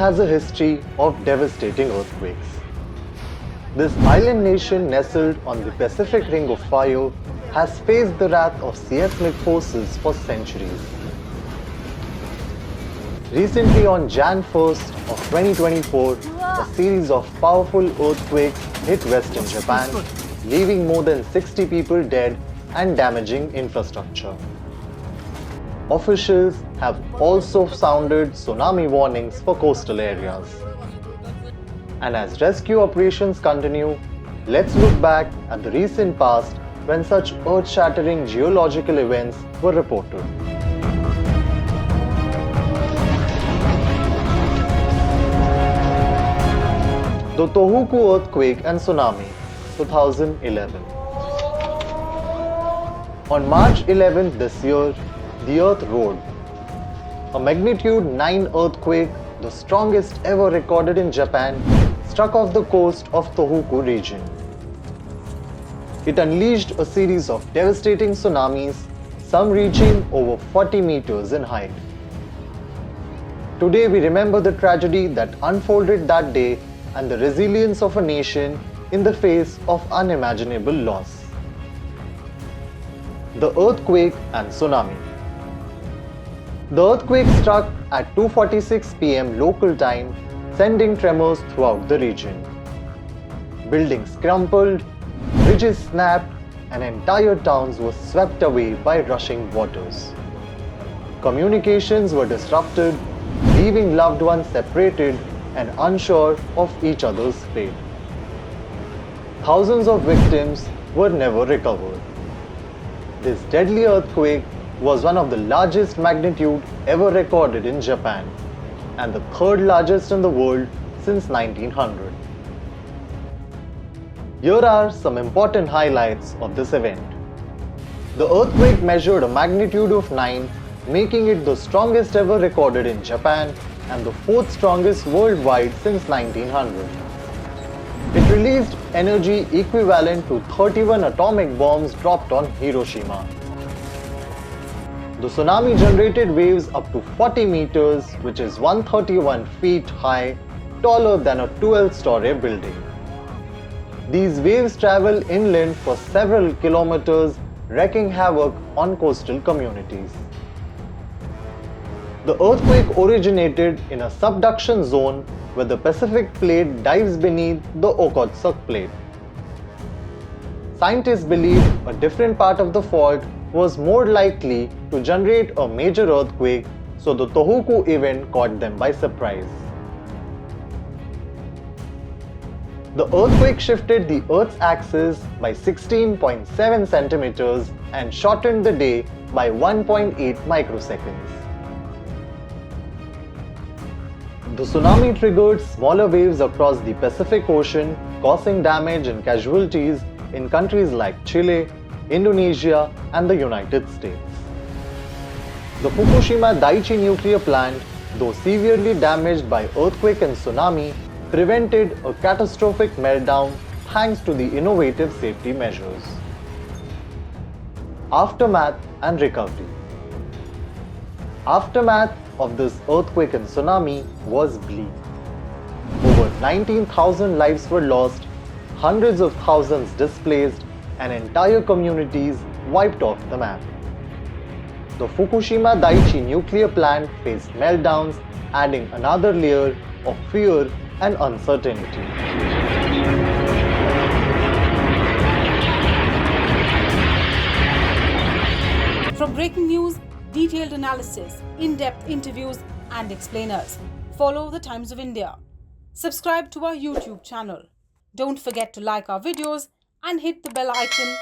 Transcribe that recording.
has a history of devastating earthquakes. This island nation nestled on the Pacific Ring of Fire has faced the wrath of seismic forces for centuries. Recently on Jan 1st of 2024, a series of powerful earthquakes hit western Japan, leaving more than 60 people dead and damaging infrastructure. Officials have also sounded tsunami warnings for coastal areas. And as rescue operations continue, let's look back at the recent past when such earth-shattering geological events were reported. The Tohoku earthquake and tsunami, 2011. On March 11th this year, the earth roared. A magnitude 9 earthquake, the strongest ever recorded in Japan, struck off the coast of Tohoku region. It unleashed a series of devastating tsunamis, some reaching over 40 meters in height. Today we remember the tragedy that unfolded that day and the resilience of a nation in the face of unimaginable loss. The earthquake and tsunami. The earthquake struck at 2:46 p.m. local time, sending tremors throughout the region. Buildings crumpled, bridges snapped, and entire towns were swept away by rushing waters. Communications were disrupted, leaving loved ones separated and unsure of each other's fate. Thousands of victims were never recovered. This deadly earthquake was one of the largest magnitude ever recorded in Japan and the third largest in the world since 1900. Here are some important highlights of this event. The earthquake measured a magnitude of 9, making it the strongest ever recorded in Japan and the fourth strongest worldwide since 1900. It released energy equivalent to 31 atomic bombs dropped on Hiroshima. The tsunami generated waves up to 40 meters, which is 131 feet high, taller than a 12-story building. These waves travel inland for several kilometers, wreaking havoc on coastal communities. The earthquake originated in a subduction zone where the Pacific plate dives beneath the Okhotsk plate. Scientists believe a different part of the fault was more likely to generate a major earthquake, so the Tohoku event caught them by surprise. The earthquake shifted the Earth's axis by 16.7 centimeters and shortened the day by 1.8 microseconds. The tsunami triggered smaller waves across the Pacific Ocean, causing damage and casualties in countries like Chile, Indonesia, and the United States. The Fukushima Daiichi nuclear plant, though severely damaged by earthquake and tsunami, prevented a catastrophic meltdown thanks to the innovative safety measures. Aftermath and recovery. Aftermath of this earthquake and tsunami was bleak. Over 19,000 lives were lost, hundreds of thousands displaced, and entire communities wiped off the map. The Fukushima Daiichi nuclear plant faced meltdowns, adding another layer of fear and uncertainty. From breaking news, detailed analysis, in-depth interviews and explainers, follow the Times of India. Subscribe to our YouTube channel. Don't forget to like our videos and hit the bell icon